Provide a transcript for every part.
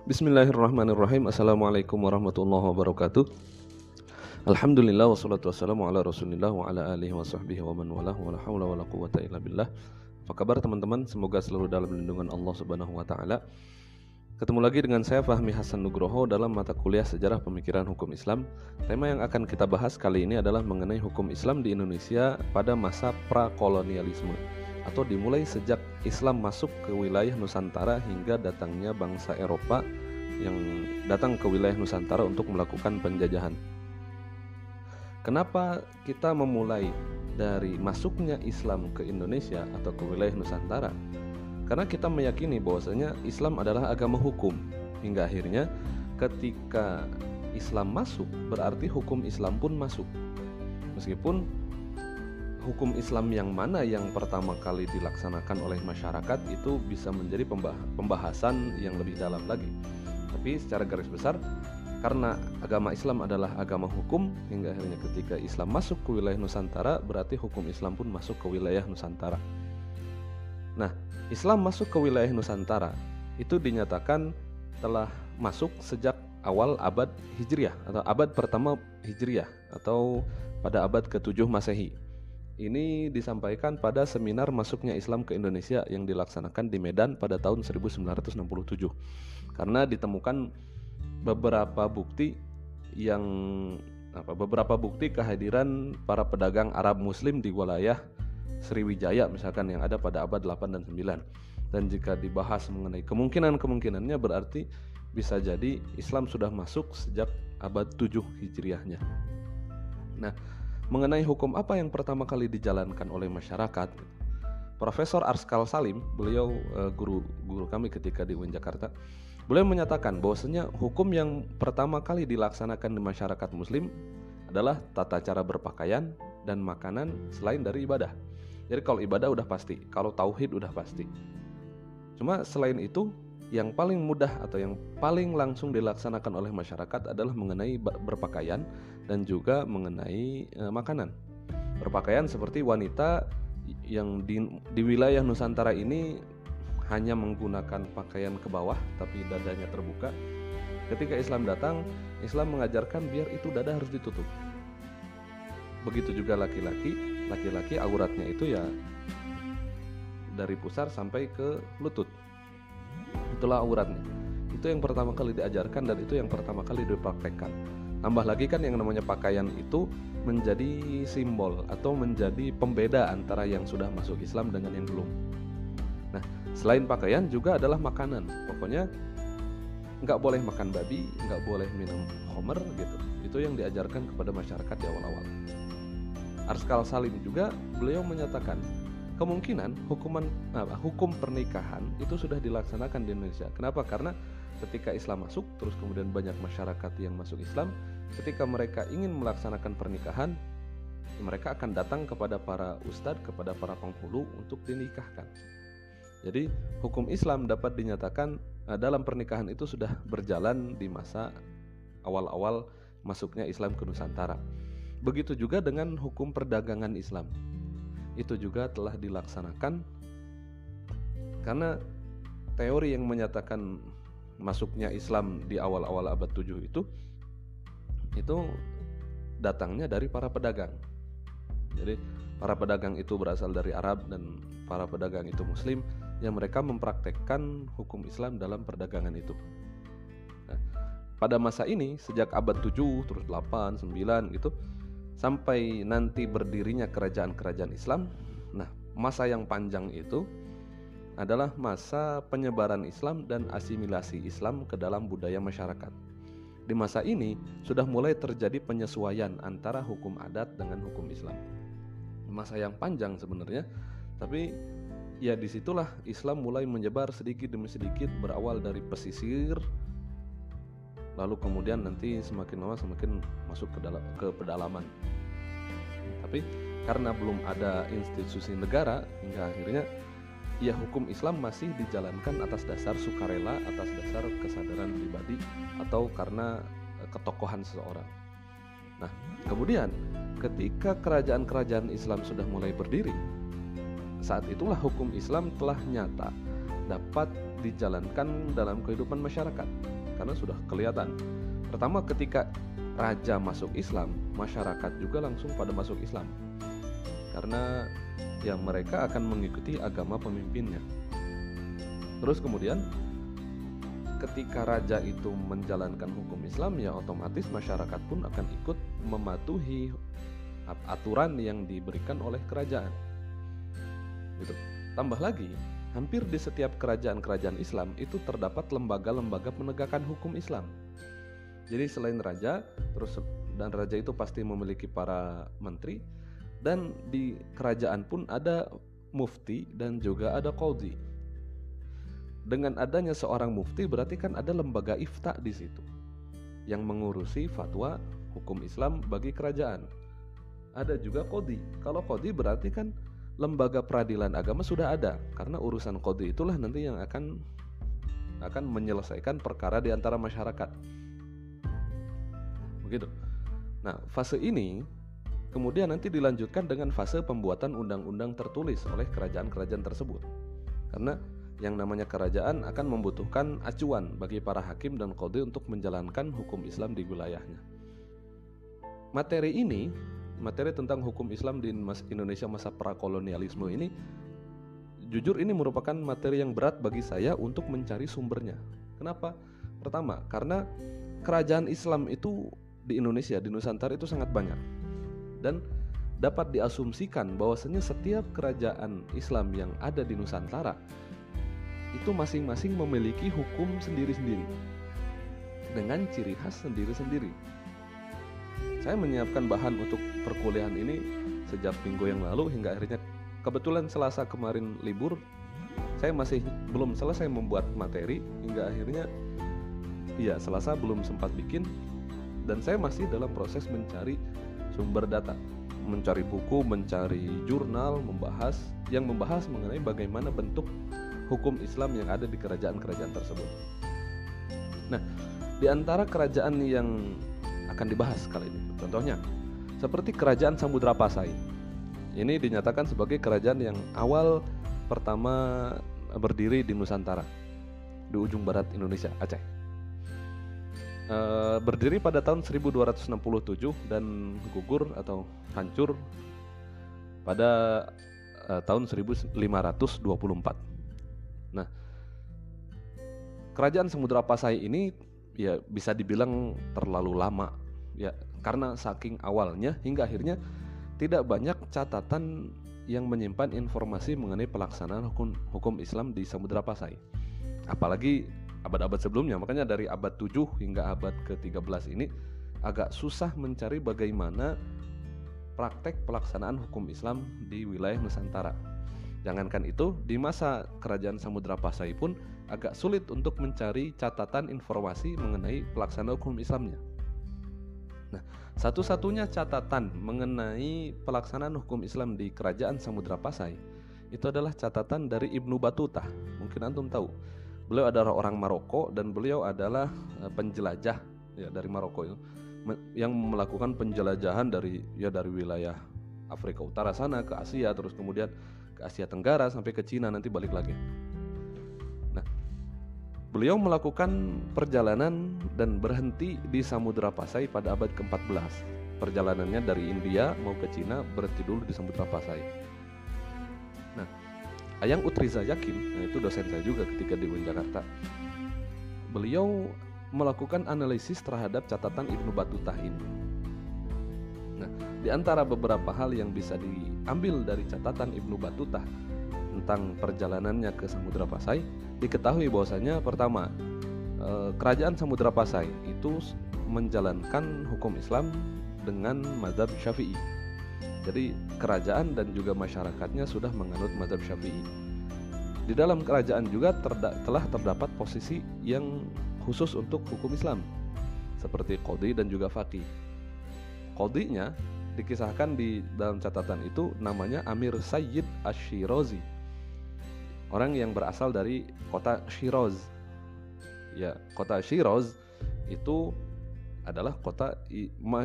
Bismillahirrahmanirrahim. Assalamualaikum warahmatullahi wabarakatuh. Alhamdulillah wassalatu wassalamu ala Rasulillah wa ala alihi wa sahbihi wa man walah wa la haula wa la quwwata illa billah. Apa kabar teman-teman? Semoga selalu dalam lindungan Allah Subhanahu wa taala. Ketemu lagi dengan saya Fahmi Hasan Nugroho dalam mata kuliah Sejarah Pemikiran Hukum Islam. Tema yang akan kita bahas kali ini adalah mengenai hukum Islam di Indonesia pada masa prakolonialisme, atau dimulai sejak Islam masuk ke wilayah Nusantara hingga datangnya bangsa Eropa yang datang ke wilayah Nusantara untuk melakukan penjajahan. Kenapa kita memulai dari masuknya Islam ke Indonesia atau ke wilayah Nusantara? Karena kita meyakini bahwasanya Islam adalah agama hukum. Hingga akhirnya ketika Islam masuk, berarti hukum Islam pun masuk. Meskipun hukum Islam yang mana yang pertama kali dilaksanakan oleh masyarakat itu bisa menjadi pembahasan yang lebih dalam lagi. Tapi secara garis besar, karena agama Islam adalah agama hukum, hingga akhirnya ketika Islam masuk ke wilayah Nusantara, berarti hukum Islam pun masuk ke wilayah Nusantara. Nah, Islam masuk ke wilayah Nusantara itu dinyatakan telah masuk sejak awal abad Hijriah atau abad pertama Hijriah atau pada abad ke-7 Masehi. Ini disampaikan pada seminar masuknya Islam ke Indonesia yang dilaksanakan di Medan pada tahun 1967. Karena ditemukan beberapa bukti kehadiran para pedagang Arab Muslim di wilayah Sriwijaya misalkan yang ada pada abad 8 dan 9. Dan jika dibahas mengenai kemungkinannya berarti bisa jadi Islam sudah masuk sejak abad 7 Hijriahnya. Nah, mengenai hukum apa yang pertama kali dijalankan oleh masyarakat, Profesor Arskal Salim, beliau guru kami ketika di UIN Jakarta, beliau menyatakan bahwasanya hukum yang pertama kali dilaksanakan di masyarakat Muslim adalah tata cara berpakaian dan makanan selain dari ibadah. Jadi kalau ibadah udah pasti, kalau tauhid udah pasti. Cuma selain itu, yang paling mudah atau yang paling langsung dilaksanakan oleh masyarakat adalah mengenai berpakaian dan juga mengenai makanan. Berpakaian seperti wanita yang di wilayah Nusantara ini hanya menggunakan pakaian ke bawah tapi dadanya terbuka. Ketika Islam datang, Islam mengajarkan biar itu dada harus ditutup. Begitu juga laki-laki auratnya itu ya dari pusar sampai ke lutut. Itulah auratnya. Itu yang pertama kali diajarkan dan itu yang pertama kali dipraktekkan. Tambah lagi kan yang namanya pakaian itu menjadi simbol atau menjadi pembeda antara yang sudah masuk Islam dengan yang belum. Nah, selain pakaian juga adalah makanan. Pokoknya nggak boleh makan babi, nggak boleh minum khamr gitu. Itu yang diajarkan kepada masyarakat di awal-awal. Arskal Salim juga beliau menyatakan kemungkinan hukum pernikahan itu sudah dilaksanakan di Indonesia. Kenapa? Karena ketika Islam masuk, terus kemudian banyak masyarakat yang masuk Islam, ketika mereka ingin melaksanakan pernikahan, mereka akan datang kepada para ustadz, kepada para penghulu untuk dinikahkan. Jadi hukum Islam dapat dinyatakan dalam pernikahan itu sudah berjalan di masa awal-awal masuknya Islam ke Nusantara. Begitu juga dengan hukum perdagangan Islam. Itu juga telah dilaksanakan karena teori yang menyatakan masuknya Islam di awal-awal abad 7 itu datangnya dari para pedagang. Jadi para pedagang itu berasal dari Arab dan para pedagang itu Muslim yang mereka mempraktekkan hukum Islam dalam perdagangan itu. Nah, pada masa ini sejak abad 7 terus 8, 9 gitu sampai nanti berdirinya kerajaan-kerajaan Islam. Nah, masa yang panjang itu adalah masa penyebaran Islam dan asimilasi Islam ke dalam budaya masyarakat. Di masa ini sudah mulai terjadi penyesuaian antara hukum adat dengan hukum Islam. Masa yang panjang sebenarnya, tapi ya disitulah Islam mulai menyebar sedikit demi sedikit, berawal dari pesisir, lalu kemudian nanti semakin lama semakin masuk ke pedalaman. Tapi karena belum ada institusi negara, hingga akhirnya ya hukum Islam masih dijalankan atas dasar sukarela, atas dasar kesadaran pribadi atau karena ketokohan seseorang. Nah, kemudian ketika kerajaan-kerajaan Islam sudah mulai berdiri, saat itulah hukum Islam telah nyata dapat dijalankan dalam kehidupan masyarakat. Karena sudah kelihatan. Pertama, ketika raja masuk Islam, masyarakat juga langsung pada masuk Islam. Karena yang mereka akan mengikuti agama pemimpinnya. Terus kemudian ketika raja itu menjalankan hukum Islam, ya otomatis masyarakat pun akan ikut mematuhi aturan yang diberikan oleh kerajaan. Gitu. Tambah lagi, hampir di setiap kerajaan-kerajaan Islam itu terdapat lembaga-lembaga penegakan hukum Islam. Jadi selain raja, dan raja itu pasti memiliki para menteri, dan di kerajaan pun ada mufti dan juga ada qadhi. Dengan adanya seorang mufti berarti kan ada lembaga ifta di situ yang mengurusi fatwa hukum Islam bagi kerajaan. Ada juga qadhi. Kalau qadhi berarti kan lembaga peradilan agama sudah ada, karena urusan qadhi itulah nanti yang akan menyelesaikan perkara di antara masyarakat. Begitu. Nah, fase ini kemudian nanti dilanjutkan dengan fase pembuatan undang-undang tertulis oleh kerajaan-kerajaan tersebut. Karena yang namanya kerajaan akan membutuhkan acuan bagi para hakim dan qadhi untuk menjalankan hukum Islam di wilayahnya. Materi tentang hukum Islam di Indonesia masa prakolonialisme ini, jujur ini merupakan materi yang berat bagi saya untuk mencari sumbernya. Kenapa? Pertama, karena kerajaan Islam itu di Indonesia, di Nusantara itu sangat banyak. Dan dapat diasumsikan bahwasanya setiap kerajaan Islam yang ada di Nusantara itu masing-masing memiliki hukum sendiri-sendiri dengan ciri khas sendiri-sendiri. Saya menyiapkan bahan untuk perkuliahan ini sejak minggu yang lalu hingga akhirnya kebetulan Selasa kemarin libur. Saya masih belum selesai membuat materi hingga akhirnya Selasa belum sempat bikin, dan saya masih dalam proses mencari sumber data, mencari buku, mencari jurnal yang membahas mengenai bagaimana bentuk hukum Islam yang ada di kerajaan-kerajaan tersebut. Nah, di antara kerajaan yang akan dibahas kali ini, contohnya seperti kerajaan Samudra Pasai. Ini dinyatakan sebagai kerajaan yang awal pertama berdiri di Nusantara, di ujung barat Indonesia, Aceh. Berdiri pada tahun 1267 dan gugur atau hancur pada tahun 1524. Nah, kerajaan Samudra Pasai ini ya bisa dibilang terlalu lama ya, karena saking awalnya hingga akhirnya tidak banyak catatan yang menyimpan informasi mengenai pelaksanaan hukum Islam di Samudra Pasai, apalagi abad-abad sebelumnya. Makanya dari abad 7 hingga abad ke-13 ini agak susah mencari bagaimana praktek pelaksanaan hukum Islam di wilayah Nusantara. Jangankan itu, di masa kerajaan Samudra Pasai pun agak sulit untuk mencari catatan informasi mengenai pelaksanaan hukum Islamnya. Nah, satu-satunya catatan mengenai pelaksanaan hukum Islam di kerajaan Samudra Pasai itu adalah catatan dari Ibnu Battuta. Mungkin antum tahu. Beliau adalah orang Maroko dan beliau adalah penjelajah ya, dari Maroko itu, yang melakukan penjelajahan dari wilayah Afrika Utara sana ke Asia, terus kemudian ke Asia Tenggara sampai ke Cina, nanti balik lagi. Nah, beliau melakukan perjalanan dan berhenti di Samudra Pasai pada abad ke-14. Perjalanannya dari India mau ke Cina, berhenti dulu di Samudra Pasai. Nah, Ayang Utriza Yakin, itu dosen saya juga ketika di Jakarta. Beliau melakukan analisis terhadap catatan Ibnu Battuta ini. Nah, di antara beberapa hal yang bisa diambil dari catatan Ibnu Battuta tentang perjalanannya ke Samudra Pasai, diketahui bahwasanya pertama, kerajaan Samudra Pasai itu menjalankan hukum Islam dengan mazhab Syafi'i. Jadi kerajaan dan juga masyarakatnya sudah menganut mazhab Syafi'i. Di dalam kerajaan juga telah terdapat posisi yang khusus untuk hukum Islam, seperti qadhi dan juga faqih. Qadhinya dikisahkan di dalam catatan itu namanya Amir Sayyid Ash-Shirazi, orang yang berasal dari kota Shiraz. Ya, kota Shiraz itu adalah kota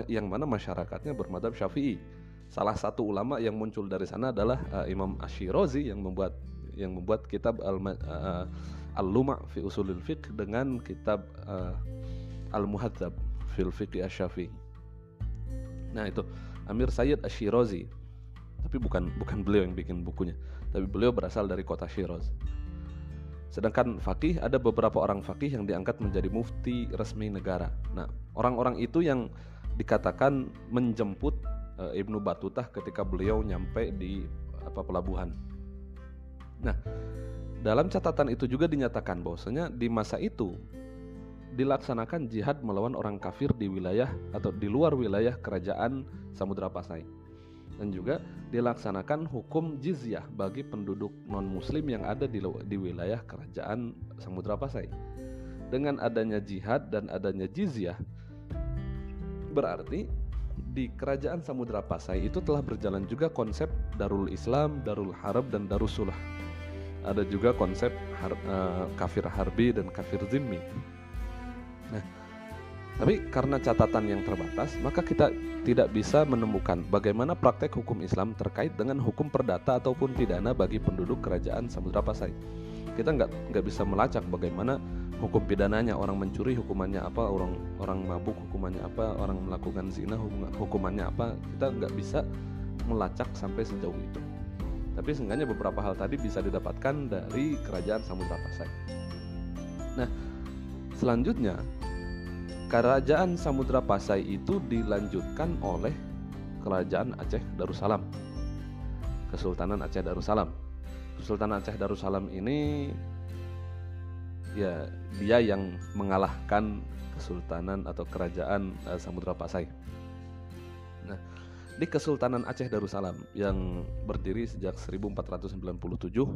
yang mana masyarakatnya bermadzhab Syafi'i. Salah satu ulama yang muncul dari sana adalah Imam Ash-Shirazi yang membuat yang membuat kitab Al-Luma' fi Ushulil Fiqh dengan kitab Al-Muhadzab fil Fiqh Asy-Syafi'i. Nah, itu Amir Sayyid Asy-Syirazi. Tapi bukan beliau yang bikin bukunya, tapi beliau berasal dari kota Syiraz. Sedangkan faqih, ada beberapa orang faqih yang diangkat menjadi mufti resmi negara. Nah, orang-orang itu yang dikatakan menjemput Ibnu Battutah ketika beliau nyampe di pelabuhan. Nah, dalam catatan itu juga dinyatakan bahwasanya di masa itu dilaksanakan jihad melawan orang kafir di wilayah atau di luar wilayah kerajaan Samudra Pasai. Dan juga dilaksanakan hukum jizyah bagi penduduk non-muslim yang ada di wilayah kerajaan Samudra Pasai. Dengan adanya jihad dan adanya jizyah, berarti di kerajaan Samudra Pasai itu telah berjalan juga konsep Darul Islam, Darul Harb, dan Darussulah. Ada juga konsep kafir harbi dan kafir zimmi. Nah, tapi karena catatan yang terbatas, maka kita tidak bisa menemukan bagaimana praktek hukum Islam terkait dengan hukum perdata ataupun pidana bagi penduduk kerajaan Samudra Pasai. Kita nggak bisa melacak bagaimana hukum pidananya, orang mencuri hukumannya apa, orang mabuk hukumannya apa, orang melakukan zina hukumannya apa. Kita nggak bisa melacak sampai sejauh itu. Tapi seenggaknya beberapa hal tadi bisa didapatkan dari kerajaan Samudra Pasai. Nah, selanjutnya kerajaan Samudra Pasai itu dilanjutkan oleh kerajaan Aceh Darussalam, Kesultanan Aceh Darussalam. Kesultanan Aceh Darussalam ini ya dia yang mengalahkan kesultanan atau kerajaan Samudra Pasai. Nah, di Kesultanan Aceh Darussalam yang berdiri sejak 1497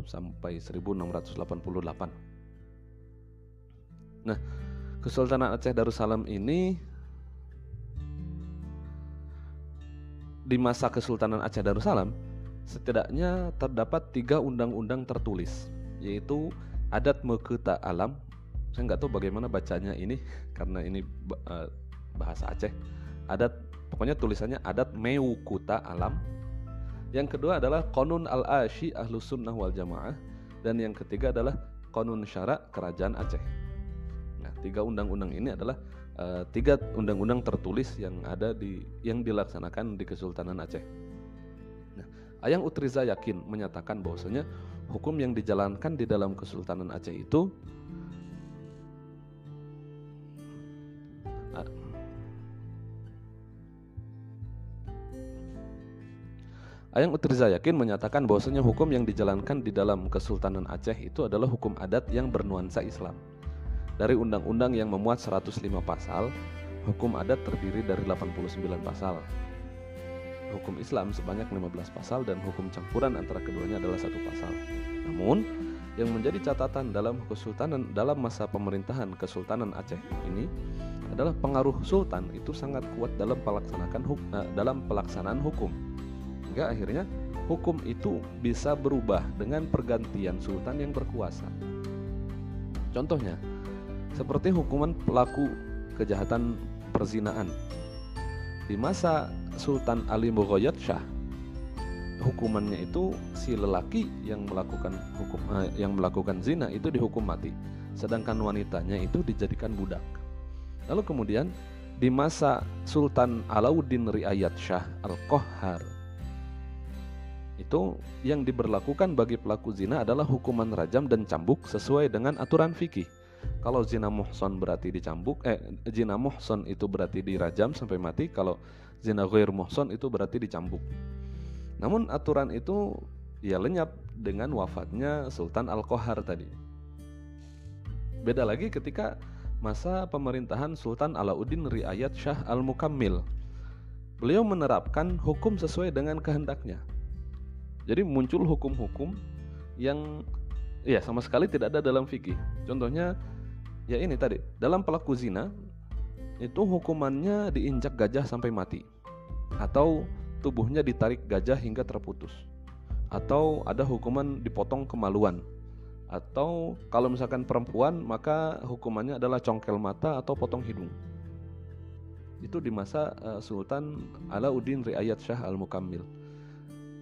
sampai 1688. Nah, Kesultanan Aceh Darussalam ini di masa Kesultanan Aceh Darussalam setidaknya terdapat 3 undang-undang tertulis, yaitu Adat Mekuta Alam. Saya nggak tahu bagaimana bacanya ini karena ini bahasa Aceh. Pokoknya tulisannya Adat Mekuta Alam. Yang kedua adalah Qanun Al-Asy Ahlus Sunnah wal Jamaah, dan yang ketiga adalah Qanun Syara Kerajaan Aceh. 3 undang-undang ini adalah 3 undang-undang tertulis yang dilaksanakan di Kesultanan Aceh. Nah, Ayang Utriza yakin menyatakan bahwasanya hukum yang dijalankan di dalam Kesultanan Aceh itu Ayang Utriza yakin menyatakan bahwasanya hukum yang dijalankan di dalam Kesultanan Aceh itu adalah hukum adat yang bernuansa Islam. Dari undang-undang yang memuat 105 pasal, hukum adat terdiri dari 89 pasal. Hukum Islam sebanyak 15 pasal dan hukum campuran antara keduanya adalah 1 pasal. Namun, yang menjadi catatan dalam masa pemerintahan Kesultanan Aceh ini adalah pengaruh sultan itu sangat kuat dalam pelaksanaan hukum. Hingga akhirnya hukum itu bisa berubah dengan pergantian sultan yang berkuasa. Contohnya, seperti hukuman pelaku kejahatan perzinaan. Di masa Sultan Ali Moghoyat Shah, hukumannya itu si lelaki yang melakukan zina itu dihukum mati, sedangkan wanitanya itu dijadikan budak. Lalu kemudian di masa Sultan Alauddin Riayat Shah Al-Qahhar, itu yang diberlakukan bagi pelaku zina adalah hukuman rajam dan cambuk sesuai dengan aturan fikih. Kalau zina muhson berarti zina muhson itu berarti dirajam sampai mati. Kalau zina ghair muhson itu berarti dicambuk. Namun aturan itu ya lenyap dengan wafatnya Sultan Al-Qahhar tadi. Beda lagi ketika masa pemerintahan Sultan Alauddin Riayat Shah Al-Mukammil. Beliau menerapkan hukum sesuai dengan kehendaknya. Jadi muncul hukum-hukum yang sama sekali tidak ada dalam fikih. Contohnya ya ini tadi, dalam pelaku zina itu hukumannya diinjak gajah sampai mati, atau tubuhnya ditarik gajah hingga terputus, atau ada hukuman dipotong kemaluan, atau kalau misalkan perempuan maka hukumannya adalah congkel mata atau potong hidung. Itu di masa Sultan Alauddin Riayat Shah Al-Mukammil.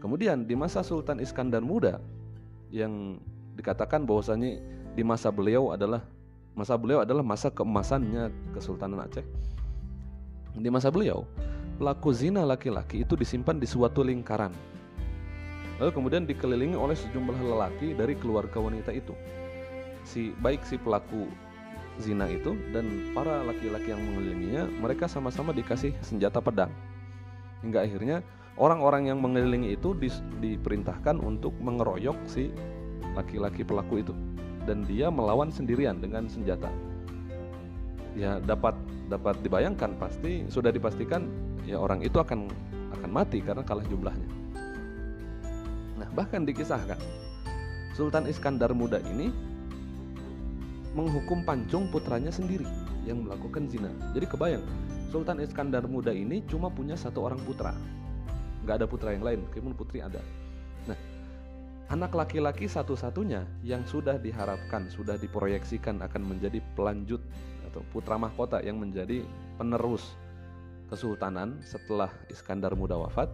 Kemudian di masa Sultan Iskandar Muda, yang dikatakan bahwasanya di masa beliau adalah masa keemasannya Kesultanan Aceh. Di masa beliau, pelaku zina laki-laki itu disimpan di suatu lingkaran, lalu kemudian dikelilingi oleh sejumlah lelaki dari keluarga wanita itu. Baik si pelaku zina itu dan para laki-laki yang mengelilinginya, mereka sama-sama dikasih senjata pedang. Hingga akhirnya orang-orang yang mengelilingi itu diperintahkan untuk mengeroyok si laki-laki pelaku itu, dan dia melawan sendirian dengan senjata. Ya dapat dibayangkan, pasti sudah dipastikan ya orang itu akan mati karena kalah jumlahnya. Nah, bahkan dikisahkan Sultan Iskandar Muda ini menghukum pancung putranya sendiri yang melakukan zina. Jadi kebayang, Sultan Iskandar Muda ini cuma punya satu orang putra, nggak ada putra yang lain, meskipun putri ada. Nah, anak laki-laki satu-satunya yang sudah diharapkan, sudah diproyeksikan akan menjadi pelanjut atau putra mahkota yang menjadi penerus kesultanan setelah Iskandar Muda wafat.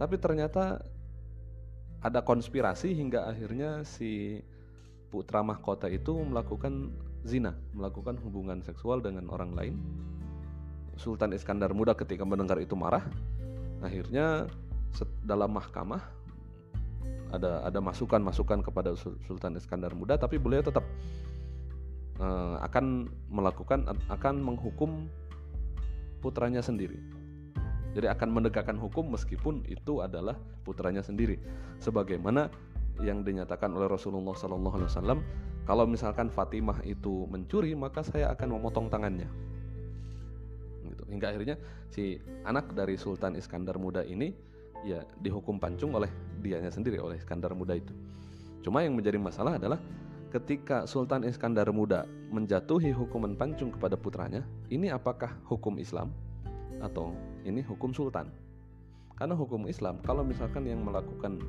Tapi ternyata ada konspirasi hingga akhirnya si putra mahkota itu melakukan zina, melakukan hubungan seksual dengan orang lain. Sultan Iskandar Muda ketika mendengar itu marah. Akhirnya dalam mahkamah ada masukan kepada Sultan Iskandar Muda, tapi beliau tetap akan menghukum putranya sendiri. Jadi akan menegakkan hukum meskipun itu adalah putranya sendiri, sebagaimana yang dinyatakan oleh Rasulullah SAW, kalau misalkan Fatimah itu mencuri maka saya akan memotong tangannya. Gitu. Hingga akhirnya si anak dari Sultan Iskandar Muda ini ya dihukum pancung oleh dianya sendiri, oleh Iskandar Muda itu. Cuma yang menjadi masalah adalah ketika Sultan Iskandar Muda menjatuhi hukuman pancung kepada putranya, ini apakah hukum Islam atau ini hukum sultan? Karena hukum Islam, kalau misalkan yang melakukan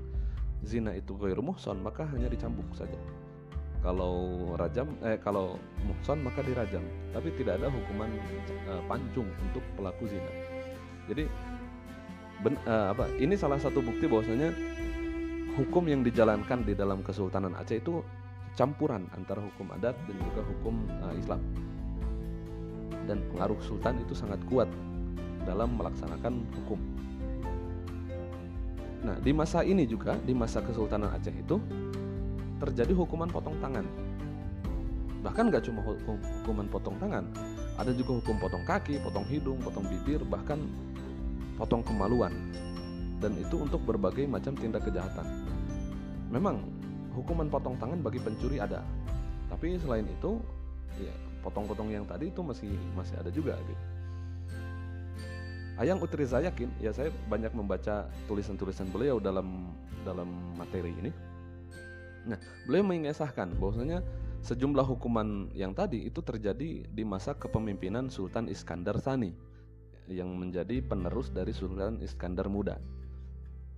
zina itu ghairu muhsan, maka hanya dicambuk saja. Kalau muhsan maka dirajam, tapi tidak ada hukuman pancung untuk pelaku zina. Jadi ini salah satu bukti bahwasanya hukum yang dijalankan di dalam Kesultanan Aceh itu campuran antara hukum adat dan juga hukum Islam. Dan pengaruh sultan itu sangat kuat dalam melaksanakan hukum. Nah, di masa ini juga, di masa Kesultanan Aceh itu terjadi hukuman potong tangan. Bahkan gak cuma hukuman potong tangan, ada juga hukum potong kaki, potong hidung, potong bibir, bahkan potong kemaluan. Dan itu untuk berbagai macam tindak kejahatan. Memang hukuman potong tangan bagi pencuri ada, tapi selain itu ya potong-potong yang tadi itu masih ada juga gitu. Ayang Utriza yakin, ya saya banyak membaca tulisan-tulisan beliau dalam materi ini. Nah, beliau mengisahkan bahwasanya sejumlah hukuman yang tadi itu terjadi di masa kepemimpinan Sultan Iskandar Tsani yang menjadi penerus dari Sultan Iskandar Muda.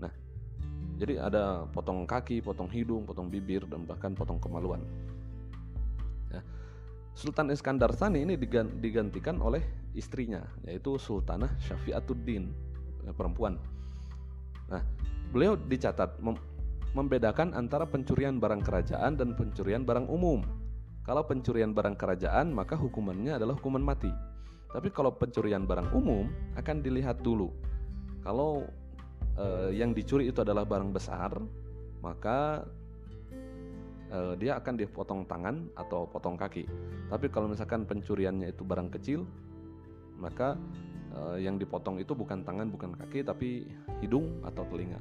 Nah, jadi ada potong kaki, potong hidung, potong bibir, dan bahkan potong kemaluan. Nah, Sultan Iskandar Tsani ini digantikan oleh istrinya, yaitu Sultanah Syafi'atuddin, perempuan. Nah, beliau dicatat membedakan antara pencurian barang kerajaan dan pencurian barang umum. Kalau pencurian barang kerajaan maka hukumannya adalah hukuman mati. Tapi kalau pencurian barang umum akan dilihat dulu. Kalau yang dicuri itu adalah barang besar, maka dia akan dipotong tangan atau potong kaki. Tapi kalau misalkan pencuriannya itu barang kecil, maka yang dipotong itu bukan tangan, bukan kaki, tapi hidung atau telinga.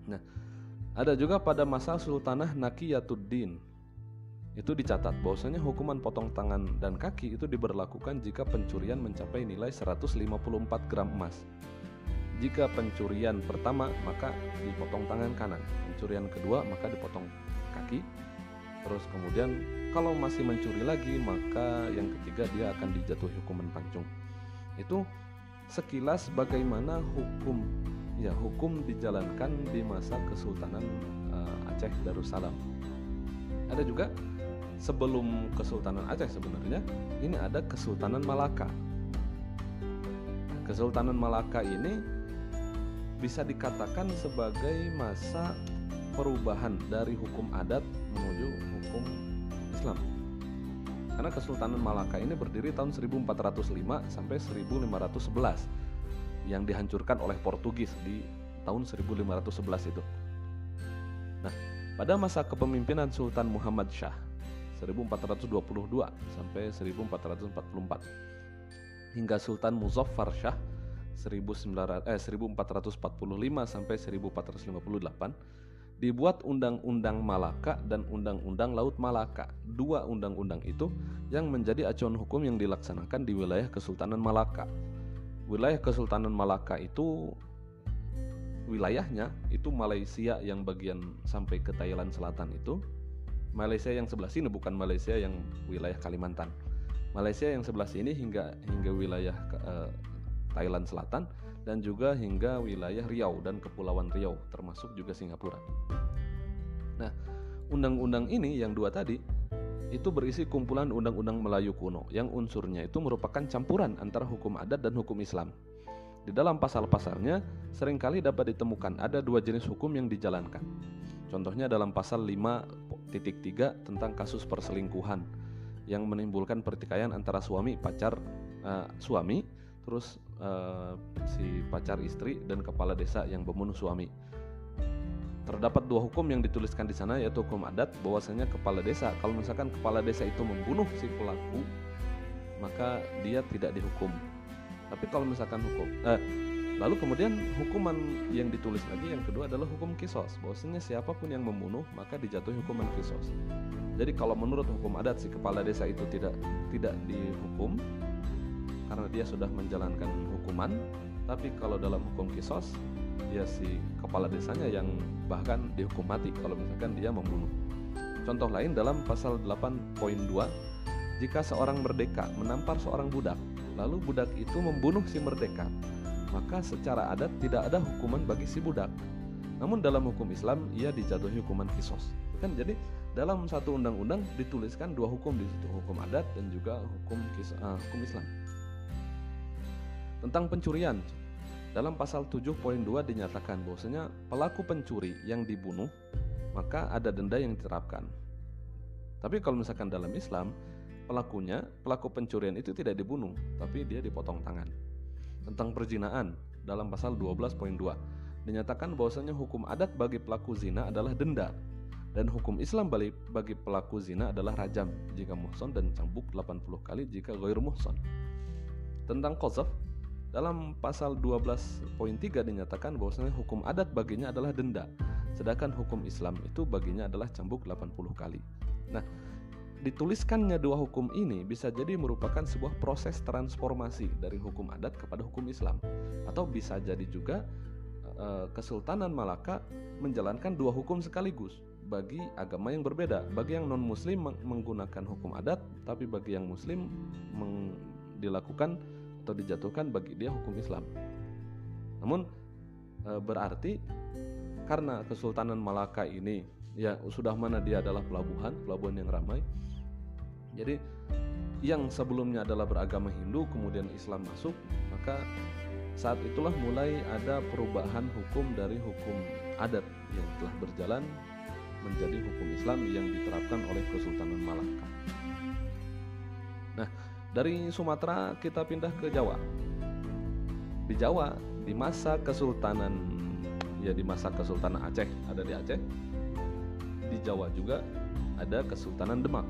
Nah, ada juga pada masa Sultanah Naqiyatuddin itu dicatat bahwasanya hukuman potong tangan dan kaki itu diberlakukan jika pencurian mencapai nilai 154 gram emas. Jika pencurian pertama maka dipotong tangan kanan, pencurian kedua maka dipotong kaki, terus kemudian kalau masih mencuri lagi maka yang ketiga dia akan dijatuhi hukuman pancung. Itu sekilas bagaimana hukum dijalankan di masa Kesultanan Aceh Darussalam. Ada juga sebelum Kesultanan Aceh sebenarnya ini ada Kesultanan Malaka. Kesultanan Malaka ini bisa dikatakan sebagai masa perubahan dari hukum adat menuju hukum Islam. Karena Kesultanan Malaka ini berdiri tahun 1405 sampai 1511 yang dihancurkan oleh Portugis di tahun 1511 itu. Nah, pada masa kepemimpinan Sultan Muhammad Shah 1422 sampai 1444 hingga Sultan Muzaffar Shah 1445 sampai 1458 dibuat Undang-Undang Malaka dan Undang-Undang Laut Malaka. Dua undang-undang itu yang menjadi acuan hukum yang dilaksanakan di wilayah Kesultanan Malaka. Wilayah Kesultanan Malaka itu wilayahnya itu Malaysia yang bagian sampai ke Thailand Selatan itu. Malaysia yang sebelah sini, bukan Malaysia yang wilayah Kalimantan. Malaysia yang sebelah sini hingga wilayah Thailand Selatan dan juga hingga wilayah Riau dan Kepulauan Riau, termasuk juga Singapura. Nah, undang-undang ini yang dua tadi itu berisi kumpulan undang-undang Melayu kuno yang unsurnya itu merupakan campuran antara hukum adat dan hukum Islam. Di dalam pasal-pasalnya seringkali dapat ditemukan ada dua jenis hukum yang dijalankan. Contohnya dalam pasal 5.3 tentang kasus perselingkuhan yang menimbulkan pertikaian antara suami terus si pacar istri dan kepala desa yang membunuh suami. Terdapat dua hukum yang dituliskan di sana, yaitu hukum adat bahwasanya kepala desa, kalau misalkan kepala desa itu membunuh si pelaku, maka dia tidak dihukum. Tapi kalau misalkan lalu kemudian hukuman yang ditulis lagi yang kedua adalah hukum kisos, bahwasanya siapapun yang membunuh maka dijatuhi hukuman kisos. Jadi kalau menurut hukum adat si kepala desa itu tidak dihukum karena dia sudah menjalankan hukuman, tapi kalau dalam hukum kisos ya si kepala desanya yang bahkan dihukum mati kalau misalkan dia membunuh. Contoh lain dalam pasal 8.2, jika seorang merdeka menampar seorang budak, lalu budak itu membunuh si merdeka, maka secara adat tidak ada hukuman bagi si budak. Namun dalam hukum Islam ia dijatuhi hukuman kisos. Kan jadi dalam satu undang-undang dituliskan dua hukum di situ, hukum adat dan juga hukum Islam. Tentang pencurian, dalam pasal 7.2 dinyatakan bahwasanya pelaku pencuri yang dibunuh maka ada denda yang diterapkan. Tapi kalau misalkan dalam Islam pelaku pencurian itu tidak dibunuh, tapi dia dipotong tangan. Tentang perzinahan, dalam pasal 12.2 dinyatakan bahwasanya hukum adat bagi pelaku zina adalah denda dan hukum Islam bagi pelaku zina adalah rajam jika muhsan dan cambuk 80 kali jika ghairu muhsan. Tentang qazaf, dalam pasal 12.3 dinyatakan bahwasanya hukum adat baginya adalah denda, sedangkan hukum Islam itu baginya adalah cambuk 80 kali. Nah, dituliskannya dua hukum ini bisa jadi merupakan sebuah proses transformasi dari hukum adat kepada hukum Islam, atau bisa jadi juga Kesultanan Malaka menjalankan dua hukum sekaligus bagi agama yang berbeda. Bagi yang non-muslim menggunakan hukum adat, tapi bagi yang muslim dilakukan atau dijatuhkan bagi dia hukum Islam. Namun berarti karena Kesultanan Malaka ini ya sudah mana dia adalah pelabuhan yang ramai. Jadi yang sebelumnya adalah beragama Hindu kemudian Islam masuk, maka saat itulah mulai ada perubahan hukum dari hukum adat yang telah berjalan menjadi hukum Islam yang diterapkan oleh Kesultanan Malaka. Nah, dari Sumatera kita pindah ke Jawa. Di Jawa di masa Kesultanan Aceh, ada di Aceh. Di Jawa juga ada Kesultanan Demak.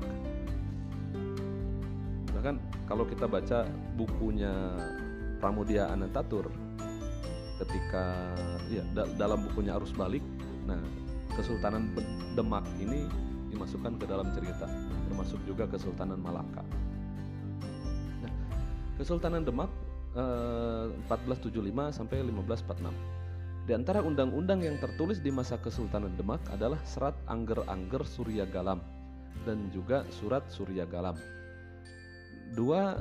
Bahkan kalau kita baca bukunya Pramudia Anantatur ketika dalam bukunya Arus Balik, nah Kesultanan Demak ini dimasukkan ke dalam cerita, termasuk juga Kesultanan Malaka. Nah, Kesultanan Demak 1475 sampai 1546. Di antara undang-undang yang tertulis di masa Kesultanan Demak adalah Serat Angger-Angger Surya Galam dan juga Surat Surya Galam. Dua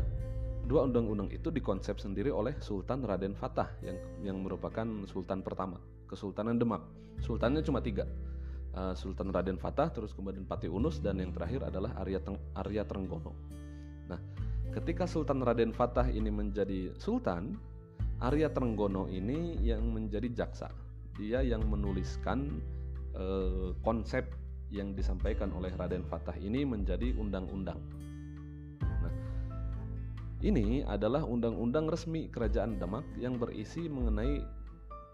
undang-undang itu dikonsep sendiri oleh Sultan Raden Fatah yang merupakan sultan pertama Kesultanan Demak. Sultannya cuma 3, Sultan Raden Fatah, terus kemudian Pati Unus, dan yang terakhir adalah Arya Trenggono. Nah, ketika Sultan Raden Fatah ini menjadi sultan, Arya Trenggono ini yang menjadi jaksa. Dia yang menuliskan konsep yang disampaikan oleh Raden Fatah ini menjadi undang-undang. Nah, ini adalah undang-undang resmi Kerajaan Demak yang berisi mengenai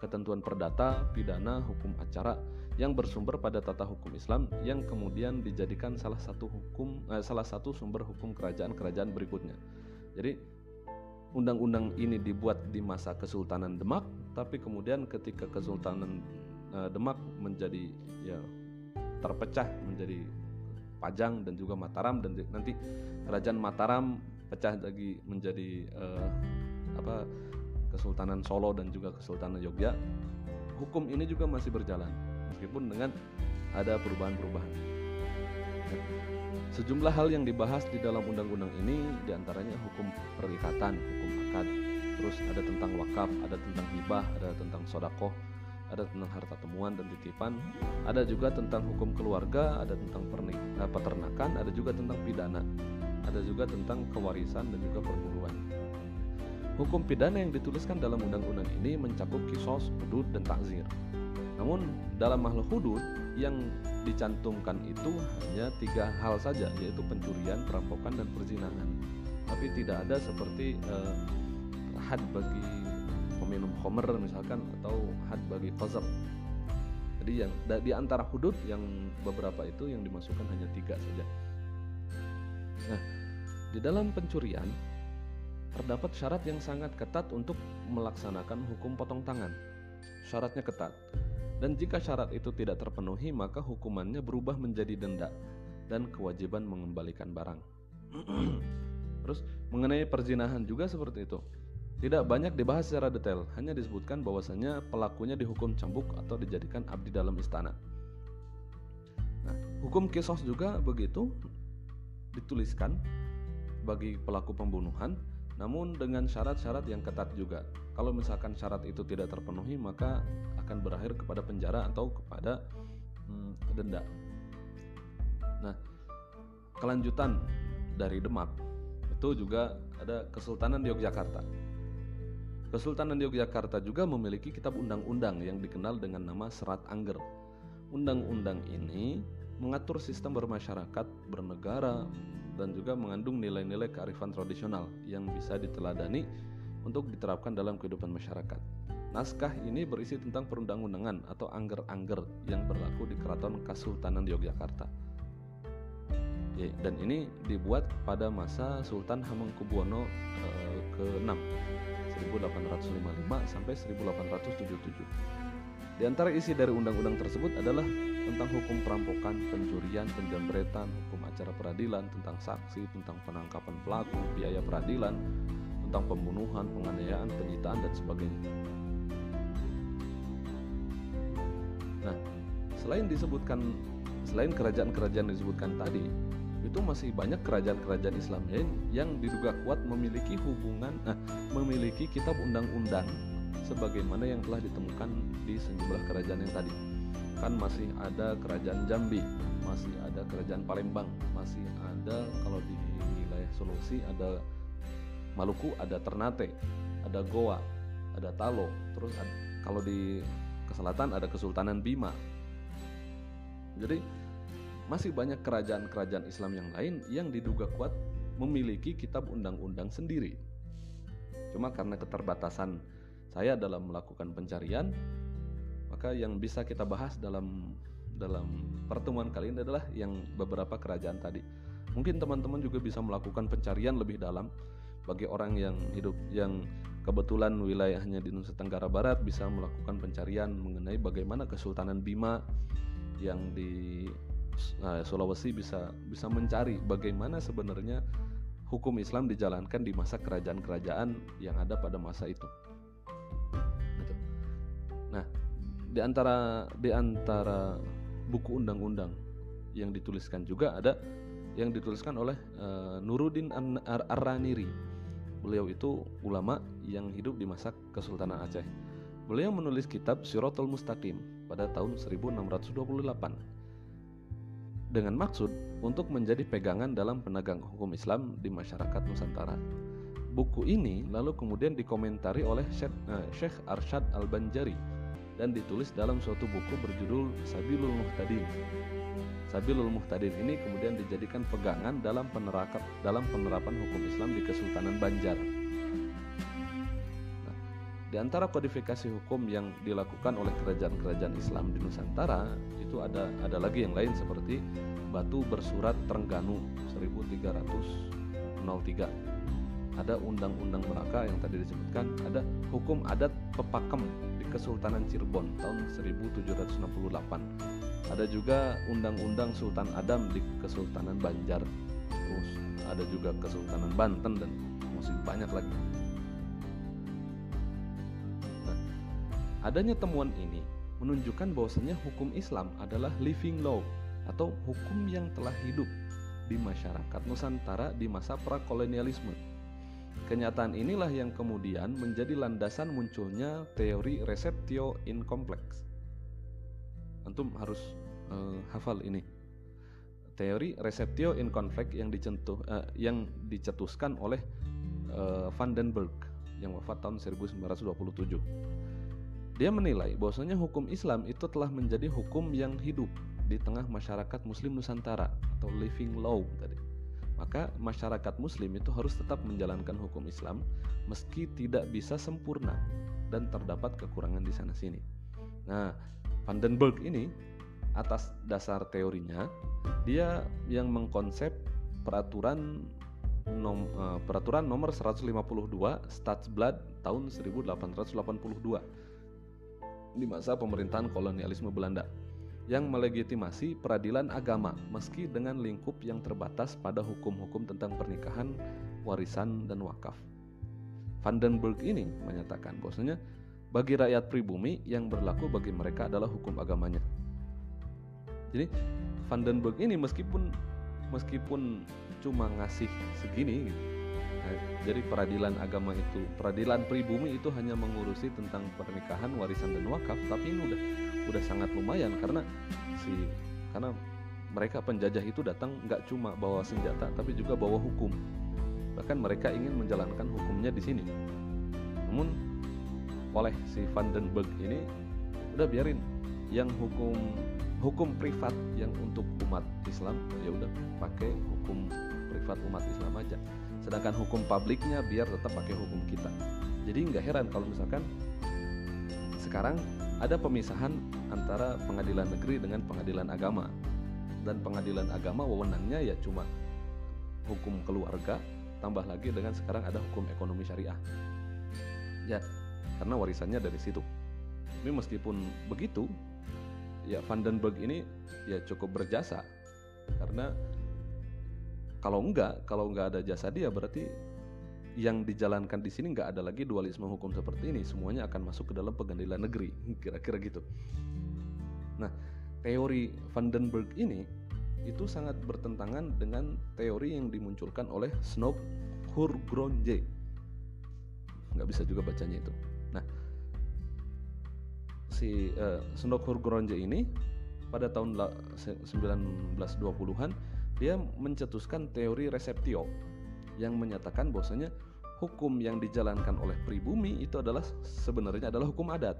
ketentuan perdata, pidana, hukum acara yang bersumber pada tata hukum Islam yang kemudian dijadikan salah satu sumber hukum kerajaan-kerajaan berikutnya. Jadi undang-undang ini dibuat di masa Kesultanan Demak, tapi kemudian ketika Kesultanan Demak menjadi terpecah menjadi Pajang dan juga Mataram, dan nanti Kerajaan Mataram pecah lagi menjadi Kesultanan Solo dan juga Kesultanan Yogyakarta. Hukum ini juga masih berjalan meskipun dengan ada perubahan-perubahan. Sejumlah hal yang dibahas di dalam undang-undang ini diantaranya hukum perikatan, hukum akad, terus ada tentang wakaf, ada tentang hibah, ada tentang sodakoh, ada tentang harta temuan dan titipan, ada juga tentang hukum keluarga, ada tentang peternakan, ada juga tentang pidana, ada juga tentang kewarisan dan juga perburuan. Hukum pidana yang dituliskan dalam undang-undang ini mencakup kisos, hudud, dan takzir. Namun dalam makhluk hudud yang dicantumkan itu hanya 3 hal saja, yaitu pencurian, perampokan, dan perzinahan. Tapi tidak ada seperti had bagi peminum khamr misalkan, atau had bagi qazaf. Jadi yang di antara hudud yang beberapa itu yang dimasukkan hanya 3 saja. Nah, di dalam pencurian terdapat syarat yang sangat ketat untuk melaksanakan hukum potong tangan. Syaratnya ketat. Dan jika syarat itu tidak terpenuhi, maka hukumannya berubah menjadi denda dan kewajiban mengembalikan barang. Terus mengenai perzinahan juga seperti itu. Tidak banyak dibahas secara detail, hanya disebutkan bahwasanya pelakunya dihukum cambuk atau dijadikan abdi dalam istana. Nah, hukum kisos juga begitu dituliskan bagi pelaku pembunuhan, namun dengan syarat-syarat yang ketat juga. Kalau misalkan syarat itu tidak terpenuhi, maka akan berakhir kepada penjara atau kepada denda. Nah, kelanjutan dari Demak itu juga ada Kesultanan Yogyakarta. Kesultanan Yogyakarta juga memiliki kitab undang-undang yang dikenal dengan nama Serat Angger. Undang-undang ini mengatur sistem bermasyarakat, bernegara, dan juga mengandung nilai-nilai kearifan tradisional yang bisa diteladani untuk diterapkan dalam kehidupan masyarakat. Naskah ini berisi tentang perundang-undangan atau angger-angger yang berlaku di Keraton Kasultanan Yogyakarta. Dan ini dibuat pada masa Sultan Hamengkubuwono ke-6 1855 sampai 1877. Di antara isi dari undang-undang tersebut adalah tentang hukum perampokan, pencurian, penjambretan, hukum acara peradilan, tentang saksi, tentang penangkapan pelaku, biaya peradilan, tentang pembunuhan, penganiayaan, penyitaan, dan sebagainya. Nah, selain kerajaan-kerajaan yang disebutkan tadi, itu masih banyak kerajaan-kerajaan Islam lain yang diduga kuat memiliki memiliki kitab undang-undang sebagaimana yang telah ditemukan di sejumlah kerajaan yang tadi. Kan masih ada kerajaan Jambi, masih ada kerajaan Palembang, masih ada kalau di wilayah Sulawesi ada Maluku, ada Ternate, ada Goa, ada Talo, terus kalau di selatan ada Kesultanan Bima. Jadi masih banyak kerajaan-kerajaan Islam yang lain yang diduga kuat memiliki kitab undang-undang sendiri. Cuma karena keterbatasan saya dalam melakukan pencarian, maka yang bisa kita bahas dalam pertemuan kali ini adalah yang beberapa kerajaan tadi. Mungkin teman-teman juga bisa melakukan pencarian lebih dalam. Bagi orang yang hidup yang kebetulan wilayahnya di Nusa Tenggara Barat, bisa melakukan pencarian mengenai bagaimana Kesultanan Bima yang di Sulawesi, bisa mencari bagaimana sebenarnya hukum Islam dijalankan di masa kerajaan-kerajaan yang ada pada masa itu. Nah, di antara buku undang-undang yang dituliskan juga ada yang dituliskan oleh Nuruddin Ar-Raniri. Beliau itu ulama yang hidup di masa Kesultanan Aceh. Beliau menulis kitab Siratul Mustaqim pada tahun 1628 dengan maksud untuk menjadi pegangan dalam penegak hukum Islam di masyarakat Nusantara. Buku ini lalu kemudian dikomentari oleh Syekh Arsyad Al-Banjari dan ditulis dalam suatu buku berjudul Sabilul Muhtadin. Sabilul Muhtadin ini kemudian dijadikan pegangan dalam penerapan hukum Islam di Kesultanan Banjar. Nah, di antara kodifikasi hukum yang dilakukan oleh kerajaan-kerajaan Islam di Nusantara itu ada lagi yang lain seperti Batu Bersurat Trengganu 1303. Ada Undang-Undang Melaka yang tadi disebutkan, ada Hukum Adat Pepakem di Kesultanan Cirebon tahun 1768. Ada juga Undang-Undang Sultan Adam di Kesultanan Banjar. Terus ada juga Kesultanan Banten dan masih banyak lagi. Nah, adanya temuan ini menunjukkan bahwasanya hukum Islam adalah living law atau hukum yang telah hidup di masyarakat Nusantara di masa prakolonialisme. Kenyataan inilah yang kemudian menjadi landasan munculnya teori receptio in complex. Antum harus hafal ini. Teori receptio in conflict yang dicetuskan oleh Van den Berg yang wafat tahun 1927. Dia menilai bahwasanya hukum Islam itu telah menjadi hukum yang hidup di tengah masyarakat Muslim Nusantara atau living law tadi. Maka masyarakat Muslim itu harus tetap menjalankan hukum Islam meski tidak bisa sempurna dan terdapat kekurangan di sana sini. Nah, Van den Berg ini atas dasar teorinya dia yang mengkonsep peraturan nomor 152 Stadsblad tahun 1882 di masa pemerintahan kolonialisme Belanda yang melegitimasi peradilan agama meski dengan lingkup yang terbatas pada hukum-hukum tentang pernikahan, warisan, dan wakaf. Van den Berg ini menyatakan bahwasanya bagi rakyat pribumi yang berlaku bagi mereka adalah hukum agamanya. Jadi Van den Berg ini meskipun cuma ngasih segini gitu. Nah, jadi peradilan agama itu, peradilan pribumi itu hanya mengurusi tentang pernikahan, warisan, dan wakaf, tapi ini udah sangat lumayan karena mereka penjajah itu datang nggak cuma bawa senjata tapi juga bawa hukum. Bahkan mereka ingin menjalankan hukumnya di sini. Namun oleh si Van den Berg ini udah biarin yang hukum privat yang untuk umat Islam ya udah pakai hukum privat umat Islam aja. Sedangkan hukum publiknya biar tetap pakai hukum kita. Jadi nggak heran kalau misalkan sekarang ada pemisahan antara pengadilan negeri dengan pengadilan agama. Dan pengadilan agama wewenangnya ya cuma hukum keluarga, tambah lagi dengan sekarang ada hukum ekonomi syariah. Ya, karena warisannya dari situ. Ini meskipun begitu, ya Van den Berg ini ya cukup berjasa. Karena kalau nggak ada jasa dia berarti yang dijalankan di sini nggak ada lagi dualisme hukum seperti ini, semuanya akan masuk ke dalam pengadilan negeri, kira-kira gitu. Nah, teori Van den Berg ini itu sangat bertentangan dengan teori yang dimunculkan oleh Snoop Hurgronje. Nggak bisa juga bacanya itu. Nah, si Snoop Hurgronje ini pada tahun 1920-an dia mencetuskan teori receptio yang menyatakan bahwasanya hukum yang dijalankan oleh pribumi itu sebenarnya adalah hukum adat.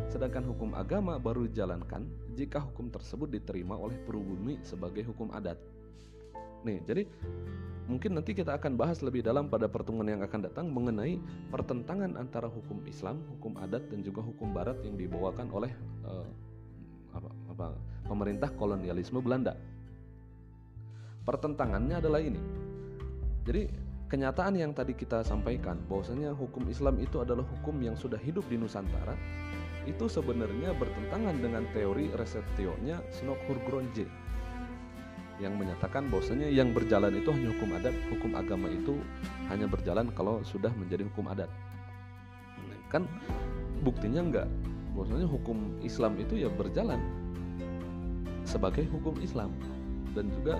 Sedangkan hukum agama baru dijalankan jika hukum tersebut diterima oleh pribumi sebagai hukum adat. Nih, jadi mungkin nanti kita akan bahas lebih dalam pada pertemuan yang akan datang mengenai pertentangan antara hukum Islam, hukum adat dan juga hukum barat yang dibawakan oleh pemerintah kolonialisme Belanda. Pertentangannya adalah ini. Jadi kenyataan yang tadi kita sampaikan bahwasanya hukum Islam itu adalah hukum yang sudah hidup di Nusantara itu sebenarnya bertentangan dengan teori receptio-nya Snoop Hurgronje yang menyatakan bahwasanya yang berjalan itu hanya hukum adat, hukum agama itu hanya berjalan kalau sudah menjadi hukum adat. Kan buktinya enggak, bahwasanya hukum Islam itu ya berjalan sebagai hukum Islam dan juga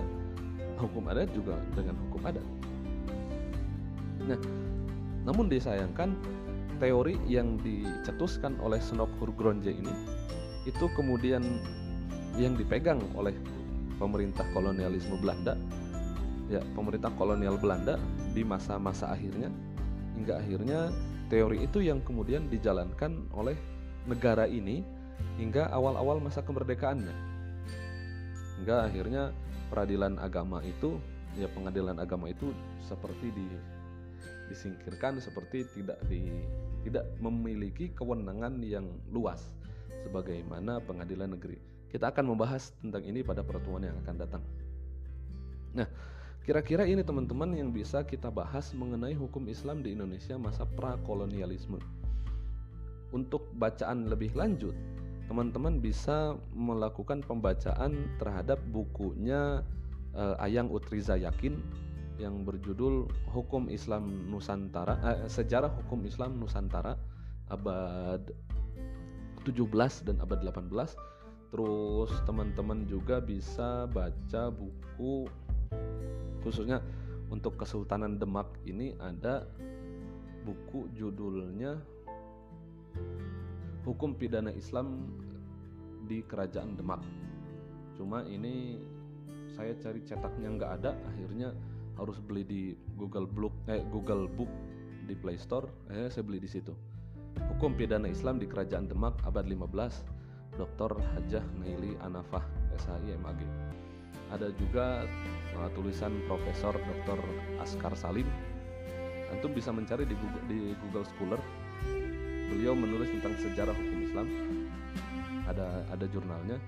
hukum adat juga dengan hukum adat. Nah, namun disayangkan teori yang dicetuskan oleh Snoop Hurgronje ini itu kemudian yang dipegang oleh pemerintah kolonialisme Belanda, ya pemerintah kolonial Belanda di masa-masa akhirnya, hingga akhirnya teori itu yang kemudian dijalankan oleh negara ini hingga awal-awal masa kemerdekaannya. Hingga akhirnya pengadilan agama itu seperti disingkirkan, seperti tidak memiliki kewenangan yang luas sebagaimana pengadilan negeri. Kita akan membahas tentang ini pada pertemuan yang akan datang. Nah, kira-kira ini teman-teman yang bisa kita bahas mengenai hukum Islam di Indonesia masa prakolonialisme. Untuk bacaan lebih lanjut, teman-teman bisa melakukan pembacaan terhadap bukunya Ayang Utriza Yakin yang berjudul Hukum Islam Nusantara, Sejarah Hukum Islam Nusantara abad 17 dan abad 18. Terus teman-teman juga bisa baca buku khususnya untuk Kesultanan Demak ini, ada buku judulnya Hukum Pidana Islam di Kerajaan Demak. Cuma ini saya cari cetaknya nggak ada, akhirnya harus beli di Google Book di Play Store. Saya beli di situ. Hukum Pidana Islam di Kerajaan Demak abad 15, Dr. Hajah Naili Anafah, SHI MAG. Ada juga tulisan Profesor Dr. Askar Salim. Antum bisa mencari di Google Scholar. Beliau menulis tentang sejarah hukum Islam. Ada jurnalnya.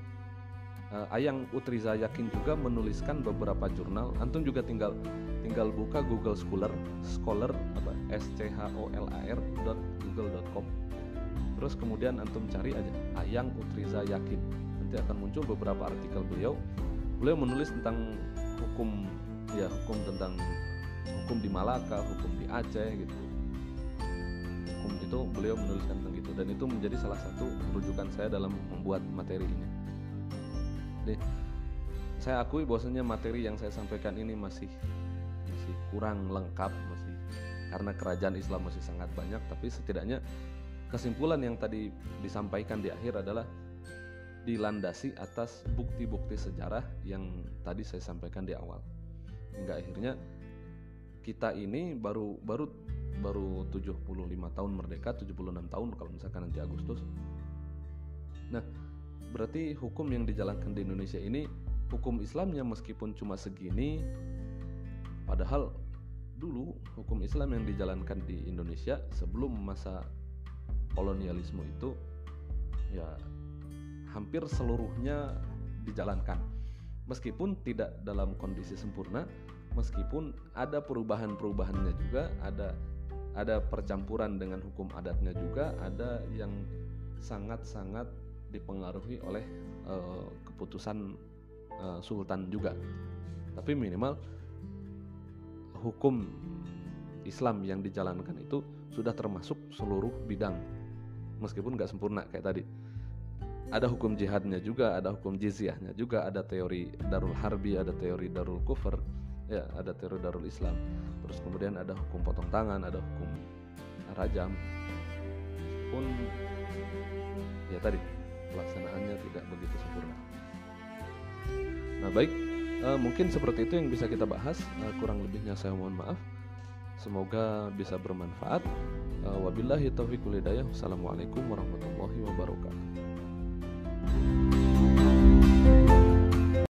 Ayang Utriza Yakin juga menuliskan beberapa jurnal. Antum juga tinggal buka Google Scholar scholar.google.com. Terus kemudian antum cari aja Ayang Utriza Yakin. Nanti akan muncul beberapa artikel beliau. Beliau menulis tentang hukum tentang hukum di Malaka, hukum di Aceh gitu. Hukum itu beliau menuliskan tentang itu, dan itu menjadi salah satu rujukan saya dalam membuat materi ini. Jadi, saya akui bahwasanya materi yang saya sampaikan ini masih kurang lengkap, karena kerajaan Islam masih sangat banyak, tapi setidaknya kesimpulan yang tadi disampaikan di akhir adalah dilandasi atas bukti-bukti sejarah yang tadi saya sampaikan di awal. Hingga akhirnya kita ini baru 75 tahun merdeka, 76 tahun kalau misalkan nanti Agustus. Nah, berarti hukum yang dijalankan di Indonesia ini, hukum Islamnya meskipun cuma segini, padahal dulu hukum Islam yang dijalankan di Indonesia sebelum masa kolonialisme itu ya hampir seluruhnya dijalankan. Meskipun tidak dalam kondisi sempurna, meskipun ada perubahan-perubahannya juga, ada percampuran dengan hukum adatnya juga, ada yang sangat-sangat dipengaruhi oleh keputusan sultan juga. Tapi minimal hukum Islam yang dijalankan itu sudah termasuk seluruh bidang, meskipun nggak sempurna kayak tadi. Ada hukum jihadnya juga, ada hukum jizyahnya juga, ada teori Darul Harbi, ada teori Darul Kufr, ya, ada teori Darul Islam. Terus kemudian ada hukum potong tangan, ada hukum rajam. Meskipun ya tadi pelaksanaannya tidak begitu sempurna. Nah, baik, mungkin seperti itu yang bisa kita bahas. Kurang lebihnya saya mohon maaf. Semoga bisa bermanfaat. Wabillahi taufiq wal hidayah. Wassalamualaikum warahmatullahi wabarakatuh.